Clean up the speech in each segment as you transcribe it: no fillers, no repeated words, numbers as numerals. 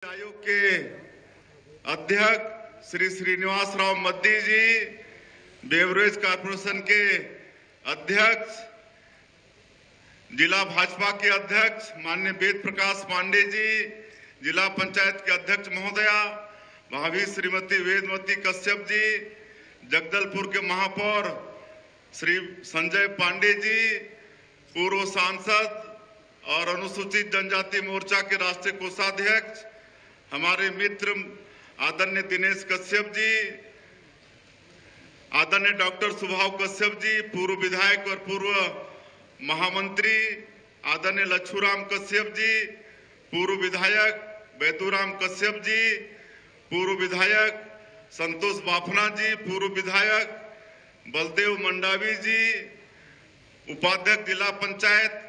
आयोग के अध्यक्ष श्री श्रीनिवास राव मद्दी जी, बेवरेज कॉर्पोरेशन के अध्यक्ष, जिला भाजपा के अध्यक्ष माननीय वेद प्रकाश पांडे जी, जिला पंचायत के अध्यक्ष महोदया भाभी श्रीमती वेदमती कश्यप जी, जगदलपुर के महापौर श्री संजय पांडे जी, पूर्व सांसद और अनुसूचित जनजाति मोर्चा के राष्ट्रीय कोषाध्यक्ष हमारे मित्र आदरणीय दिनेश कश्यप जी, आदरणीय डॉक्टर सुभाव कश्यप जी, पूर्व विधायक और पूर्व महामंत्री आदरणीय लच्छूराम कश्यप जी, पूर्व विधायक बैतूराम कश्यप जी, पूर्व विधायक संतोष बाफना जी, पूर्व विधायक बलदेव मंडावी जी, उपाध्यक्ष जिला पंचायत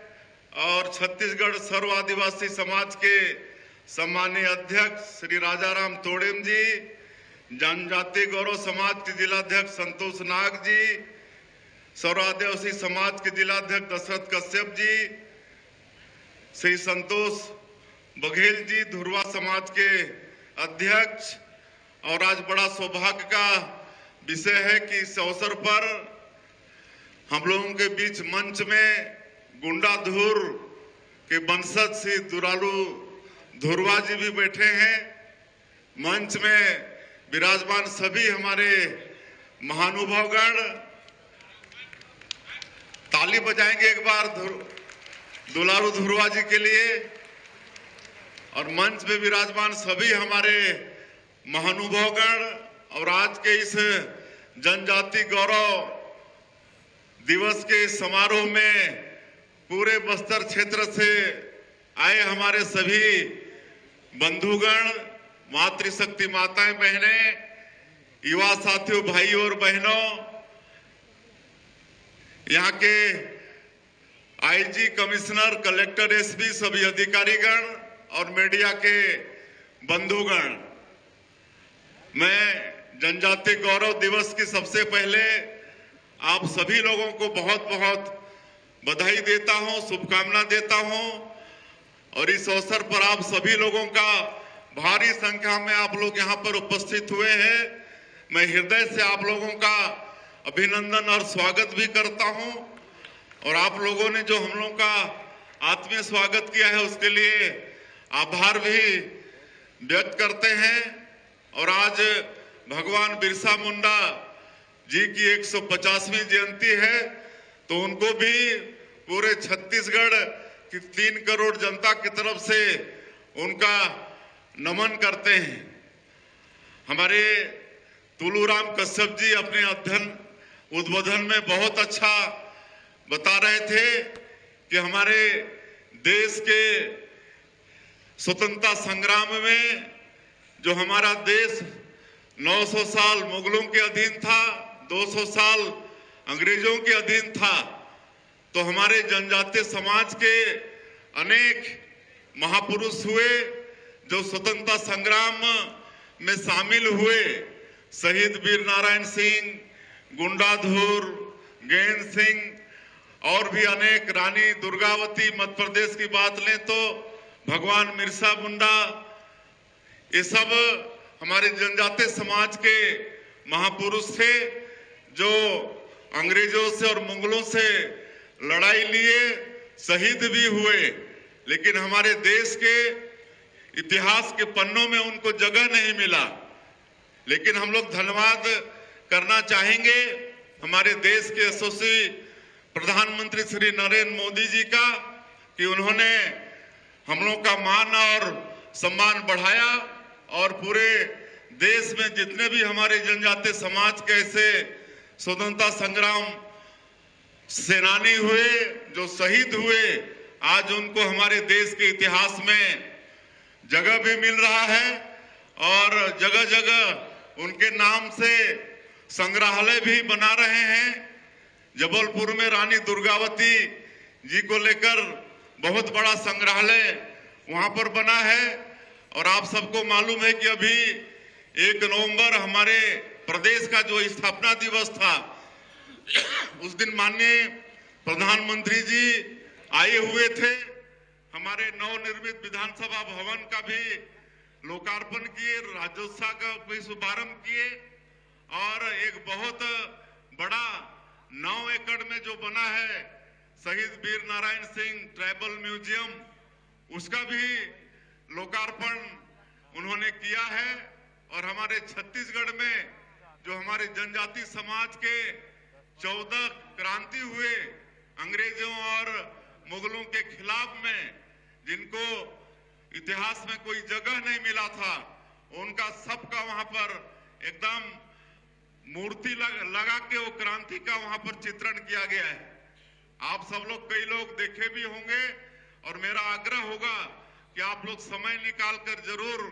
और छत्तीसगढ़ सर्व आदिवासी समाज के सम्मानीय अध्यक्ष श्री राजाराम तोड़ेम जी, जनजाति गौरव समाज के जिलाध्यक्ष संतोष नाग जी, सर्व आदिवासी समाज के जिलाध्यक्ष दशरथ कश्यप जी, श्री संतोष बघेल जी, धुरवा समाज के अध्यक्ष। और आज बड़ा सौभाग्य का विषय है कि इस अवसर पर हम लोगों के बीच मंच में गुंडाधुर के वंशज श्री दुरालू धुरवा जी भी बैठे हैं। मंच में विराजमान सभी हमारे महानुभावगण, ताली बजाएंगे एक बार दुलारू धुरवा जी के लिए। और मंच में विराजमान सभी हमारे महानुभावगण और आज के इस जनजाति गौरव दिवस के समारोह में पूरे बस्तर क्षेत्र से आए हमारे सभी बंधुगण, मातृशक्ति माताएं बहनें, युवा साथियों, भाइयों और बहनों, यहाँ के आईजी, कमिश्नर, कलेक्टर, एसपी, सभी अधिकारीगण और मीडिया के बंधुगण, मैं जनजाति गौरव दिवस की सबसे पहले आप सभी लोगों को बहुत बहुत बधाई देता हूं, शुभकामना देता हूं। और इस अवसर पर आप सभी लोगों का भारी संख्या में आप लोग यहाँ पर उपस्थित हुए हैं। मैं हृदय से आप लोगों का अभिनंदन और स्वागत भी करता हूं। और आप लोगों ने जो हम लोगों का आत्मीय स्वागत किया है उसके लिए आभार भी व्यक्त करते हैं। और आज भगवान बिरसा मुंडा जी की 150वीं जयंती है, तो उनको भी पूरे छत्तीसगढ़ की 3 करोड़ जनता की तरफ से उनका नमन करते हैं। हमारे तुलूराम कश्यप जी अपने उद्बोधन में बहुत अच्छा बता रहे थे कि हमारे देश के स्वतंत्रता संग्राम में जो हमारा देश 900 साल मुगलों के अधीन था, 200 साल अंग्रेजों के अधीन था, तो हमारे जनजातीय समाज के अनेक महापुरुष हुए जो स्वतंत्रता संग्राम में शामिल हुए। शहीद वीर नारायण सिंह, गुंडाधुर, गैंद सिंह और भी अनेक, रानी दुर्गावती, मध्य प्रदेश की बात लें तो भगवान बिरसा मुंडा, ये सब हमारे जनजातीय समाज के महापुरुष थे जो अंग्रेजों से और मुगलों से लड़ाई लिए, शहीद भी हुए, लेकिन हमारे देश के इतिहास के पन्नों में उनको जगह नहीं मिला। लेकिन हम लोग धन्यवाद करना चाहेंगे हमारे देश के यशस्वी प्रधानमंत्री श्री नरेंद्र मोदी जी का कि उन्होंने हम लोग का मान और सम्मान बढ़ाया और पूरे देश में जितने भी हमारे जनजातीय समाज के ऐसे स्वतंत्रता संग्राम सेनानी हुए जो शहीद हुए, आज उनको हमारे देश के इतिहास में जगह भी मिल रहा है और जगह जगह उनके नाम से संग्रहालय भी बना रहे हैं। जबलपुर में रानी दुर्गावती जी को लेकर बहुत बड़ा संग्रहालय वहां पर बना है। और आप सबको मालूम है कि अभी 1 नवंबर हमारे प्रदेश का जो स्थापना दिवस था, उस दिन माननीय प्रधानमंत्री जी आए हुए थे। हमारे नवनिर्मित विधानसभा भवन का भी लोकार्पण किए, राज्योत्सव का भी शुभारंभ किए और एक बहुत बड़ा 9 एकड़ में जो बना है शहीद वीर नारायण सिंह ट्राइबल म्यूजियम, उसका भी लोकार्पण उन्होंने किया है। और हमारे छत्तीसगढ़ में जो हमारे जनजाति समाज के 14 क्रांति हुए अंग्रेजों और मुगलों के खिलाफ में, जिनको इतिहास में कोई जगह नहीं मिला था, उनका सबका वहां पर एकदम मूर्ति लगा के वो क्रांति का वहां पर चित्रण किया गया है। आप सब लोग, कई लोग देखे भी होंगे और मेरा आग्रह होगा कि आप लोग समय निकाल कर जरूर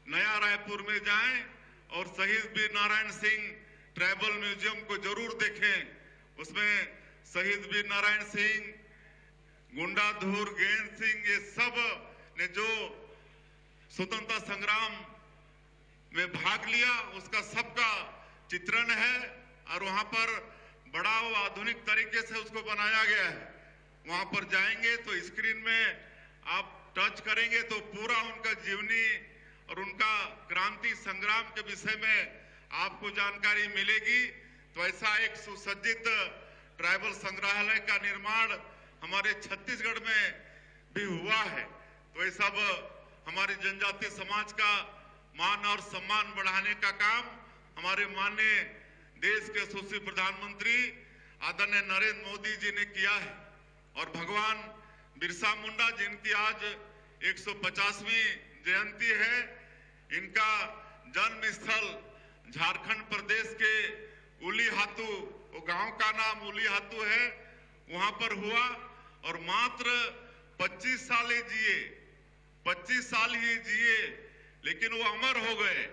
नया रायपुर में जाएं और शहीद वीर नारायण सिंह ट्राइबल म्यूजियम को जरूर देखें। उसमें शहीद वीर नारायण सिंह, गुंडाधुर, गेंद सिंह, ये सब ने जो स्वतंत्रता संग्राम में भाग लिया, उसका सबका चित्रण है और वहां पर बड़ा आधुनिक तरीके से उसको बनाया गया है। वहां पर जाएंगे तो स्क्रीन में आप टच करेंगे तो पूरा उनका जीवनी और उनका क्रांति संग्राम के विषय में आपको जानकारी मिलेगी। तो ऐसा एक सुसज्जित ट्राइबल संग्रहालय का निर्माण हमारे छत्तीसगढ़ में भी हुआ है। तो ये सब हमारे जनजातीय समाज का मान और सम्मान बढ़ाने का काम हमारे माननीय देश के यशस्वी प्रधानमंत्री आदरणीय नरेंद्र मोदी जी ने किया है। और भगवान बिरसा मुंडा, जिनकी आज 150वीं जयंती है, इनका जन्म स्थल झारखंड प्रदेश के उलीहातू, वो गांव का नाम उलीहातू है, वहां पर हुआ और मात्र 25 साल ही जिए, 25 साल ही जिए, लेकिन वो अमर हो गए।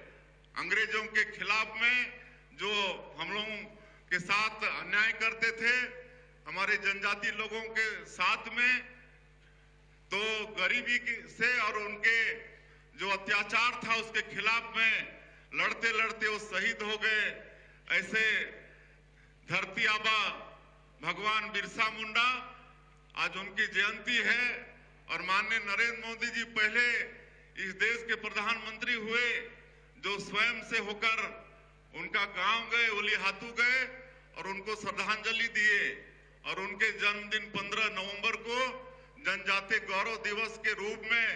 अंग्रेजों के खिलाफ में जो हम लोगों के साथ अन्याय करते थे, हमारे जनजाति लोगों के साथ में, तो गरीबी से और उनके जो अत्याचार था उसके खिलाफ में लड़ते लड़ते वो शहीद हो गए। ऐसे धरती आबा भगवान बिरसा मुंडा, आज उनकी जयंती है और माननीय नरेंद्र मोदी जी पहले इस देश के प्रधानमंत्री हुए जो स्वयं से होकर उनका गांव गए, उलीहातू गए और उनको श्रद्धांजलि दिए और उनके जन्मदिन 15 नवंबर को जनजातीय गौरव दिवस के रूप में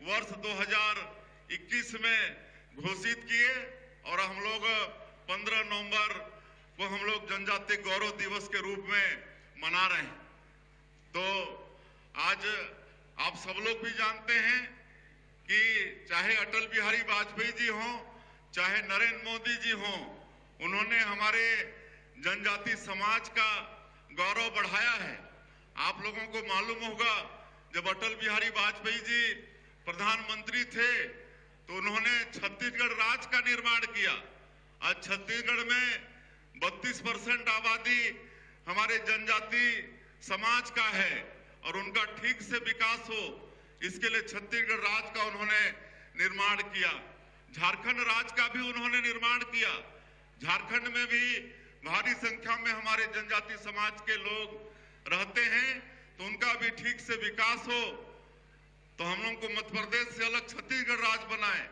वर्ष 2021 में घोषित किए और हम लोग 15 नवंबर को हम लोग जनजातीय गौरव दिवस के रूप में मना रहे हैं। तो आज आप सब लोग भी जानते हैं कि चाहे अटल बिहारी वाजपेयी जी हों, चाहे नरेंद्र मोदी जी हों, उन्होंने हमारे जनजाति समाज का गौरव बढ़ाया है। आप लोगों को मालूम होगा, जब अटल बिहारी वाजपेयी जी प्रधानमंत्री थे तो उन्होंने छत्तीसगढ़ राज्य का निर्माण किया। आज छत्तीसगढ़ में 32% आबादी हमारे जनजाति समाज का है और उनका ठीक से विकास हो, इसके लिए छत्तीसगढ़ राज्य का उन्होंने निर्माण किया। झारखंड राज्य का भी उन्होंने निर्माण किया। झारखंड में भी भारी संख्या में हमारे जनजाति समाज के लोग रहते हैं, तो उनका भी ठीक से विकास हो। तो हम लोग को मध्य प्रदेश से अलग छत्तीसगढ़ राज्य बनाए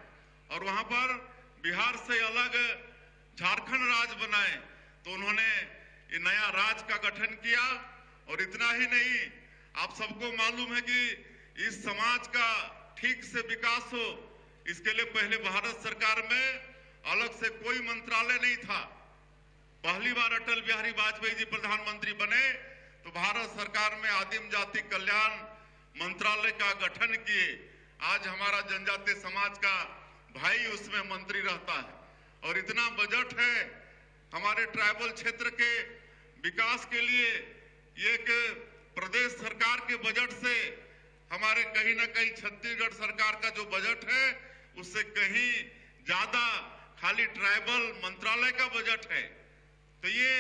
और वहां पर बिहार से अलग झारखंड राज्य बनाए। तो उन्होंने ये नया राज्य का गठन किया। और इतना ही नहीं, आप सबको मालूम है कि इस समाज का ठीक से विकास हो, इसके लिए पहले भारत सरकार में अलग से कोई मंत्रालय नहीं था। पहली बार अटल बिहारी वाजपेयी जी प्रधानमंत्री बने तो भारत सरकार में आदिम जाति कल्याण मंत्रालय का गठन किए। आज हमारा जनजातीय समाज का भाई उसमें मंत्री रहता है और इतना बजट है हमारे ट्राइबल क्षेत्र के विकास के लिए। एक प्रदेश सरकार के बजट से हमारे कहीं ना कहीं छत्तीसगढ़ सरकार का जो बजट है उससे कहीं ज्यादा खाली ट्राइबल मंत्रालय का बजट है। तो ये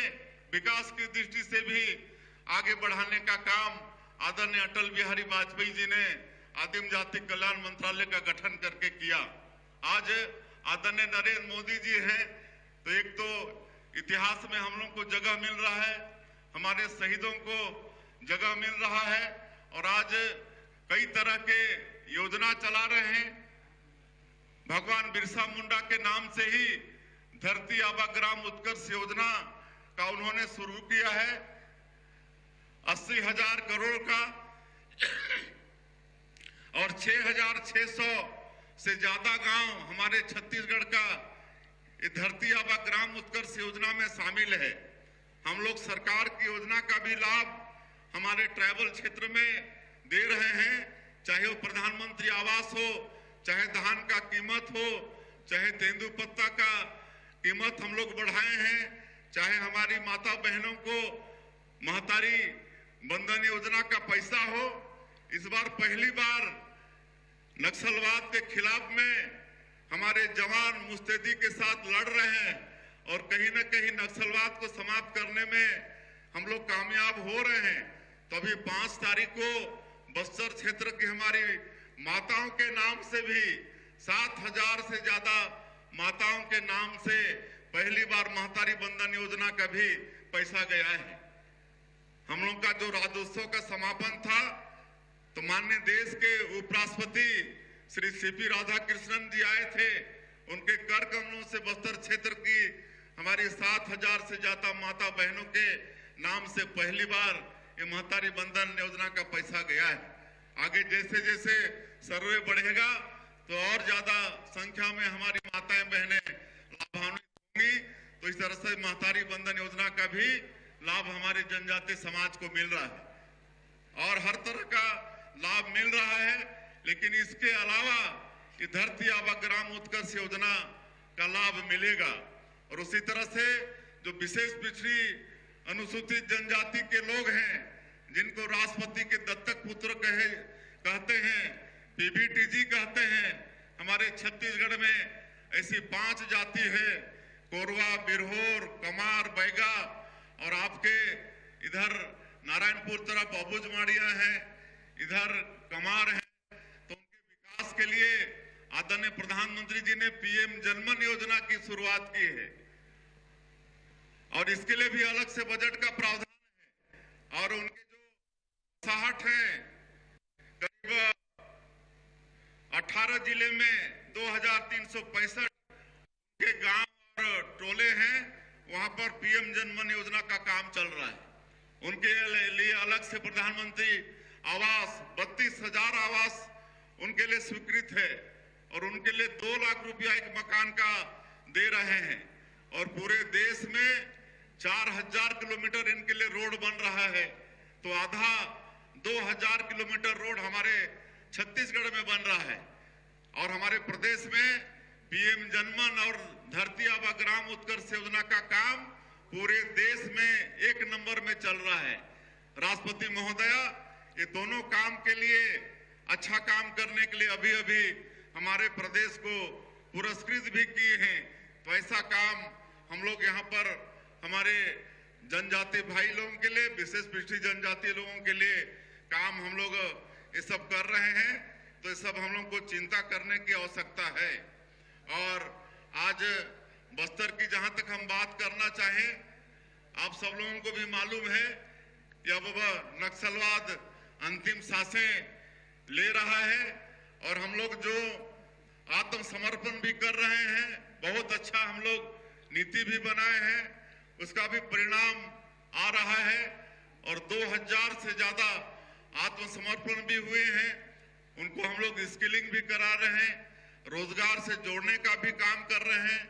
विकास की दृष्टि से भी आगे बढ़ाने का काम आदरणीय अटल बिहारी वाजपेयी जी ने आदिम जाति कल्याण मंत्रालय का गठन करके किया। आज आदरणीय नरेंद्र मोदी जी हैं, तो एक तो इतिहास में हम लोग को जगह मिल रहा है, हमारे शहीदों को जगह मिल रहा है और आज कई तरह के योजना चला रहे हैं। भगवान बिरसा मुंडा के नाम से ही धरती आबा ग्राम उत्कर्ष योजना का उन्होंने शुरू किया है। 80,000 करोड़ का और 6,600 से ज्यादा गांव हमारे छत्तीसगढ़ का ये धरती आबा ग्राम उत्कर्ष योजना में शामिल है। हम लोग सरकार की योजना का भी लाभ हमारे ट्राइबल क्षेत्र में दे रहे हैं, चाहे वो प्रधानमंत्री आवास हो, चाहे धान का कीमत हो, चाहे तेंदुपत्ता का कीमत हम लोग बढ़ाए हैं, चाहे हमारी माता बहनों को महतारी बंधन योजना का पैसा हो। इस बार पहली बार नक्सलवाद के खिलाफ में हमारे जवान मुस्तैदी के साथ लड़ रहे हैं और कहीं न कहीं नक्सलवाद को समाप्त करने में हम लोग कामयाब हो रहे हैं। तो अभी 5 तारीख को बस्तर क्षेत्र की हमारी माताओं के नाम से भी 7,000 से ज्यादा माताओं के नाम से पहली बार महतारी बंधन योजना का भी पैसा गया है। हम लोग का जो राज्योत्सव का समापन था तो माननीय देश के उपराष्ट्रपति श्री सीपी राधाकृष्णन जी आए थे। उनके कर कमलों से बस्तर क्षेत्र की हमारी 7,000 से ज्यादा माता बहनों के नाम से पहली बार ये महतारी बंधन योजना का पैसा गया है। आगे जैसे जैसे सर्वे बढ़ेगा तो और ज्यादा संख्या में हमारी माताएं बहनें लाभान्वित होंगी। तो इस तरह से महतारी बंधन योजना का भी लाभ हमारे जनजातीय समाज को मिल रहा है और हर तरह का लाभ मिल रहा है। लेकिन इसके अलावा ये धरती आबा ग्राम उत्कर्ष योजना का लाभ मिलेगा। और उसी तरह से जो विशेष पिछड़ी अनुसूचित जनजाति के लोग हैं, जिनको राष्ट्रपति के दत्तक पुत्र कहते हैं, पीबीटीजी कहते हैं, हमारे छत्तीसगढ़ में ऐसी 5 जाति है, कोरवा, बिरहोर, कमार, बैगा और आपके इधर नारायणपुर तरफ अबुझमाड़िया है, इधर कमार है। तो उनके विकास के लिए आदरणीय प्रधानमंत्री जी ने पीएम जनमन योजना की शुरुआत की है और इसके लिए भी अलग से बजट का प्रावधान है। और उनके जो 60 है, करीब 18 जिले में 2,365 के गांव और टोले हैं, वहां पर पीएम जनमन योजना का काम चल रहा है। उनके लिए अलग से प्रधानमंत्री आवास 32,000 आवास उनके लिए स्वीकृत है और उनके लिए 2 लाख रुपया एक मकान का दे रहे हैं। और पूरे देश में 4,000 किलोमीटर इनके लिए रोड बन रहा है। तो आधा 2,000 किलोमीटर रोड हमारे छत्तीसगढ़ में बन रहा है। और हमारे प्रदेश में पीएम जनमन और धरती आबा ग्राम उत्कर्ष योजना का काम पूरे देश में 1 नंबर में चल रहा है। राष्ट्रपति महोदया ये दोनों काम के लिए, अच्छा काम करने के लिए अभी अभी हमारे प्रदेश को पुरस्कृत भी किए हैं। तो ऐसा काम हम लोग यहाँ पर हमारे जनजाति भाई लोगों के लिए, विशेष पिछड़ी जनजाति लोगों के लिए काम हम लोग ये सब कर रहे हैं। तो ये सब हम लोग को चिंता करने की आवश्यकता है। और आज बस्तर की जहां तक हम बात करना चाहें, आप सब लोगों को भी मालूम है कि अब नक्सलवाद अंतिम सांसें ले रहा है और हम लोग जो आत्मसमर्पण भी कर रहे हैं, बहुत अच्छा हम लोग नीति भी बनाए हैं, उसका भी परिणाम आ रहा है। और 2,000 से ज्यादा आत्मसमर्पण भी हुए हैं। उनको हम लोग स्किलिंग भी करा रहे हैं, रोजगार से जोड़ने का भी काम कर रहे हैं।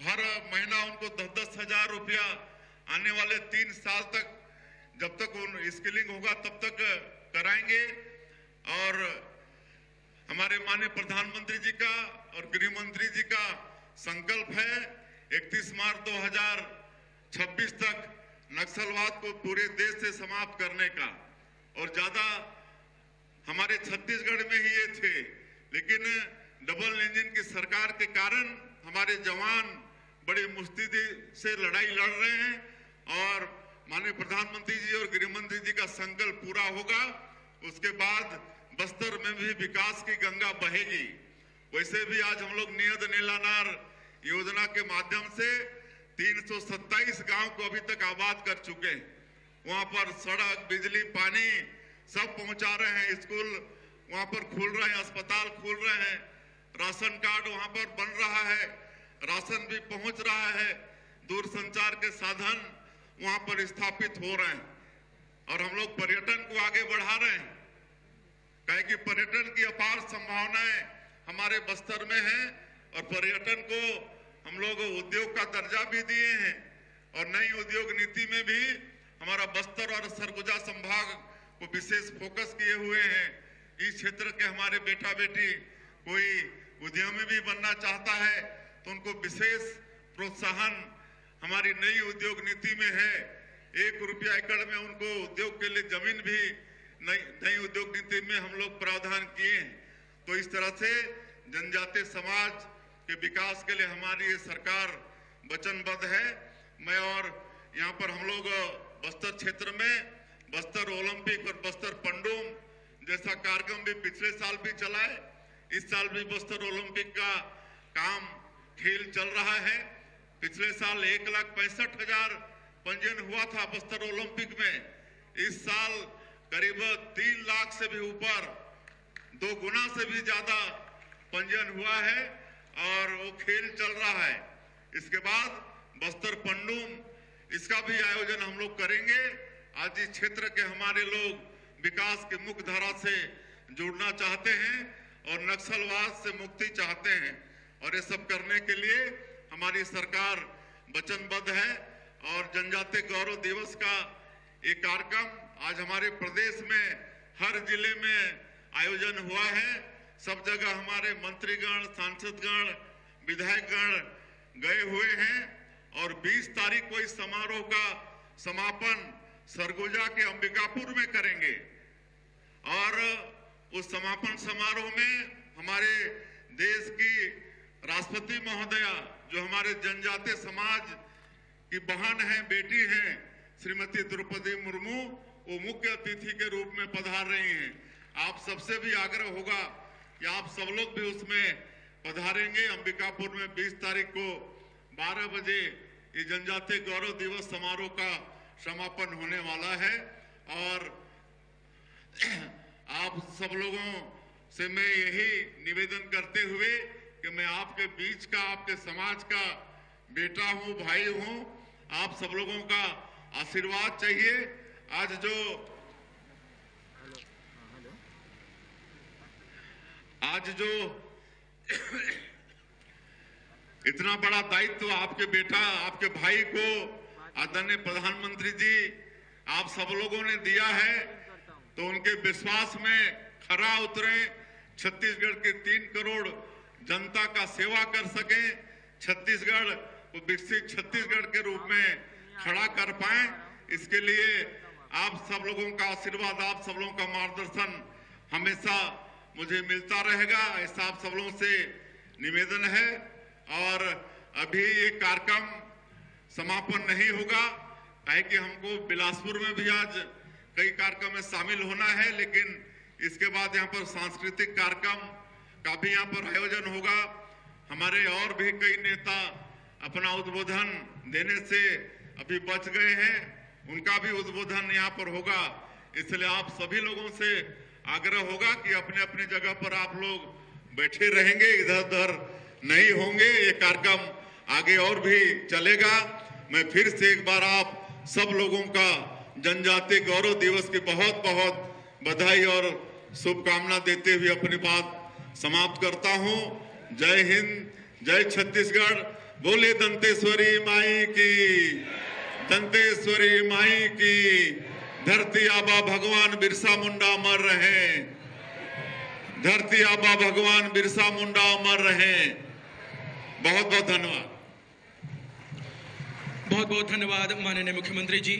हर महीना उनको 10-10 हजार रुपया आने वाले 3 साल तक, जब तक उन स्किलिंग होगा तब तक कराएंगे। और हमारे माननीय प्रधानमंत्री जी का और गृह मंत्री जी का संकल्प है 31 मार्च 2026 तक नक्सलवाद को पूरे देश से समाप्त करने का। और ज्यादा हमारे छत्तीसगढ़ में ही ये थे, लेकिन डबल इंजन की सरकार के कारण हमारे जवान बड़ी मुस्तैदी से लड़ाई लड़ रहे हैं और माननीय प्रधानमंत्री जी और गृह मंत्री जी का संकल्प पूरा होगा, उसके बाद बस्तर में भी विकास की गंगा बहेगी। वैसे भी आज हम लोग नियत नीलानार योजना के माध्यम से 327 गांव को अभी तक आबाद कर चुके हैं। वहां पर सड़क, बिजली, पानी सब पहुंचा रहे हैं। स्कूल वहां पर खुल रहे हैं, अस्पताल खुल रहे हैं राशन कार्ड वहां पर बन रहा है, राशन भी पहुंच रहा है, दूरसंचार के साधन वहां पर स्थापित हो रहे हैं और हम लोग पर्यटन को आगे बढ़ा रहे हैं। कहे कि पर्यटन की अपार संभावनाएं हमारे बस्तर में है और पर्यटन को हम लोग उद्योग का दर्जा भी दिए हैं और नई उद्योग नीति में भी हमारा बस्तर और सरगुजा संभाग को विशेष फोकस किए हुए हैं। इस क्षेत्र के हमारे बेटा बेटी कोई उद्यमी भी बनना चाहता है तो उनको विशेष प्रोत्साहन हमारी नई उद्योग नीति में है। 1 रुपया एकड़ में उनको उद्योग के लिए जमीन भी नई उद्योग नीति में हम लोग प्रावधान किए हैं। तो इस तरह से जनजातीय समाज के विकास के लिए हमारी ये सरकार वचनबद्ध है। मैं और यहाँ पर हम लोग बस्तर क्षेत्र में बस्तर ओलंपिक और बस्तर पंडुम जैसा कार्यक्रम भी पिछले साल भी चलाए, इस साल भी बस्तर ओलंपिक का काम खेल चल रहा है। पिछले साल 1,65,000 पंजीयन हुआ था बस्तर ओलंपिक में, इस साल करीब 3 लाख से भी ऊपर, 2 गुना से भी ज्यादा पंजीयन हुआ है और वो खेल चल रहा है। इसके बाद बस्तर पंडुम, इसका भी आयोजन हम लोग करेंगे। आज इस क्षेत्र के हमारे लोग विकास की मुख्य धारा से जुड़ना चाहते हैं और नक्सलवाद से मुक्ति चाहते हैं और ये सब करने के लिए हमारी सरकार वचनबद्ध है। और जनजातीय गौरव दिवस का एक कार्यक्रम आज हमारे प्रदेश में हर जिले में आयोजन हुआ है। सब जगह हमारे मंत्रीगण, सांसदगण, विधायकगण गए हुए हैं और 20 तारीख को इस समारोह का समापन सरगुजा के अंबिकापुर में करेंगे और उस समापन समारोह में हमारे देश की राष्ट्रपति महोदया, जो हमारे जनजातीय समाज की बहन है, बेटी हैं, श्रीमती द्रौपदी मुर्मू, वो मुख्य अतिथि के रूप में पधार रही हैं। आप सबसे भी आग्रह होगा कि आप सब लोग भी उसमें पधारेंगे। अंबिकापुर में 20 तारीख को 12 बजे ये जनजातीय गौरव दिवस समारोह का समापन होने वाला है और आप सब लोगों से मैं यही निवेदन करते हुए कि मैं आपके बीच का, आपके समाज का बेटा हूं, भाई हूं, आप सब लोगों का आशीर्वाद चाहिए। आज जो इतना बड़ा दायित्व आपके बेटा, आपके भाई को आदरणीय प्रधानमंत्री जी आप सब लोगों ने दिया है, तो उनके विश्वास में खरा उतरे, छत्तीसगढ़ के 3 करोड़ जनता का सेवा कर सके, छत्तीसगढ़ को विकसित छत्तीसगढ़ के रूप में खड़ा कर पाए। इसके लिए आप सब लोगों का आशीर्वाद, आप सब लोगों का मार्गदर्शन हमेशा मुझे मिलता रहेगा, ऐसा आप सब लोगों से निवेदन है। और अभी ये कार्यक्रम समापन नहीं होगा, काहे कि हमको बिलासपुर में भी आज कई कार्यक्रम में शामिल होना है, लेकिन इसके बाद यहाँ पर सांस्कृतिक कार्यक्रम का भी यहाँ पर आयोजन होगा। हमारे और भी कई नेता अपना उद्बोधन देने से अभी बच गए हैं, उनका भी उद्बोधन यहाँ पर होगा। इसलिए आप सभी लोगों से आग्रह होगा कि अपने अपने जगह पर आप लोग बैठे रहेंगे, इधर उधर नहीं होंगे। ये कार्यक्रम आगे और भी चलेगा। मैं फिर से एक बार आप सब लोगों का जनजातीय गौरव दिवस की बहुत बहुत बधाई और शुभकामना देते हुए अपनी बात समाप्त करता हूं। जय हिंद, जय छत्तीसगढ़। बोले दंतेश्वरी माई की, दंतेश्वरी माई की। धरती आबा भगवान बिरसा मुंडा अमर रहे, धरती आबा भगवान बिरसा मुंडा अमर रहे। बहुत बहुत धन्यवाद। बहुत बहुत धन्यवाद माननीय मुख्यमंत्री जी।